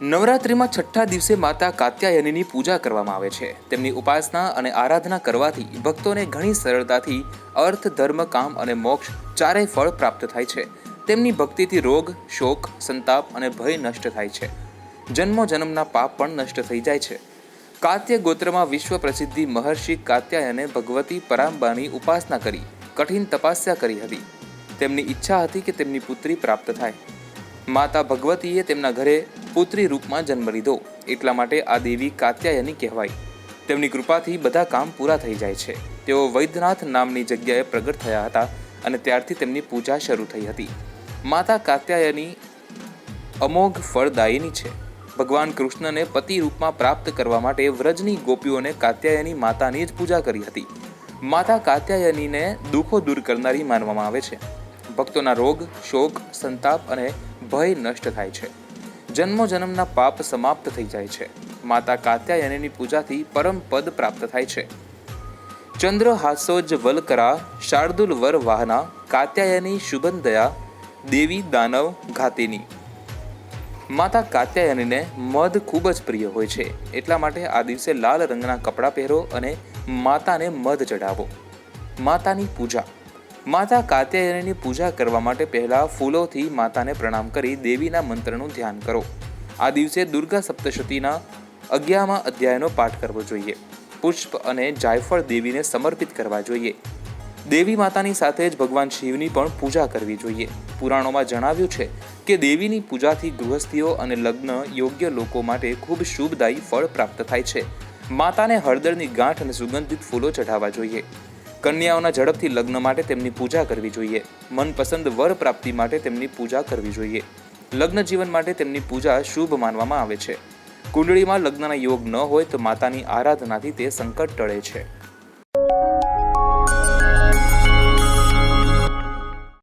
નવરાત્રિમાં છઠ્ઠા દિવસે માતા કાત્યાયનીની પૂજા કરવામાં આવે છે. તેમની ઉપાસના અને આરાધના કરવાથી ભક્તોને ઘણી સરળતાથી અર્થ, ધર્મ, કામ અને મોક્ષ ચારેય ફળ પ્રાપ્ત થાય છે. તેમની ભક્તિથી રોગ, શોક, સંતાપ અને ભય નષ્ટ થાય છે. જન્મો જન્મના પાપ પણ નષ્ટ થઈ જાય છે. કાત્ય ગોત્રમાં વિશ્વ પ્રસિદ્ધિ મહર્ષિ કાત્યાયને ભગવતી પરાંબાની ઉપાસના કરી કઠિન તપસ્યા કરી હતી. તેમની ઈચ્છા હતી કે તેમની પુત્રી પ્રાપ્ત થાય. માતા ભગવતીએ તેમના ઘરે પુત્રી રૂપમાં જન્મ લીધો, એટલા માટે આ દેવી કાત્યાયની કહેવાય. તેમની કૃપાથી બધા કામ પૂરા થઈ જાય છે. તેઓ વૈદ્યનાથ નામની જગ્યાએ પ્રગટ થયા હતા અને ત્યારથી તેમની પૂજા શરૂ થઈ હતી. માતા કાત્યાયની અમોઘ ફળદાયિની છે. ભગવાન કૃષ્ણને પતિ રૂપમાં પ્રાપ્ત કરવા માટે વ્રજની ગોપીઓને કાત્યાયની માતાની જ પૂજા કરી હતી. માતા કાત્યાયનીને દુઃખો દૂર કરનારી માનવામાં આવે છે. ભક્તોના રોગ, શોક, સંતાપ અને ભય નષ્ટ થાય છે. જન્મો જન્મના પાપ સમાપ્ત થઈ જાય છે. માતા કાત્યાયનીની પૂજાથી પરમ પદ પ્રાપ્ત થાય છે. ચંદ્ર હાસોજ વલકરા શાર્દુલ વર વાહના કાત્યાયની શુભંદયા દેવી દાનવ ઘાતિની. માતા કાત્યાયનીને મધ ખૂબ જ પ્રિય હોય છે, એટલા માટે આ દિવસે લાલ રંગના કપડાં પહેરો અને માતાને મધ ચઢાવો. માતાની પૂજા. માતા કાત્યાયનીની પૂજા કરવા માટે પહેલા ફૂલોથી માતાને પ્રણામ કરી દેવીના મંત્રનું ધ્યાન કરો. આ દિવસે દુર્ગા સપ્તશતીના 11મા અધ્યાયનો પાઠ કરવો જોઈએ. પુષ્પ અને જાયફળ દેવીને સમર્પિત કરવા જોઈએ. દેવી માતાની સાથે જ ભગવાન શિવની પણ પૂજા કરવી જોઈએ. પુરાણોમાં જણાવ્યું છે કે દેવીની પૂજાથી ગૃહસ્થીઓ અને લગ્ન યોગ્ય લોકો માટે ખૂબ શુભદાયી ફળ પ્રાપ્ત થાય છે. માતાને હળદરની ગાંઠ અને સુગંધિત ફૂલો ચઢાવવા જોઈએ. કન્યાઓના ઝડપથી લગ્ન માટે તેમની પૂજા કરવી જોઈએ. મનપસંદ વર પ્રાપ્તિ માટે તેમની પૂજા કરવી જોઈએ. લગ્ન જીવન માટે તેમની પૂજા શુભ માનવામાં આવે છે. કુંડળીમાં લગ્નના યોગ ન હોય તો માતાની આરાધનાથી તે સંકટ ટળે છે.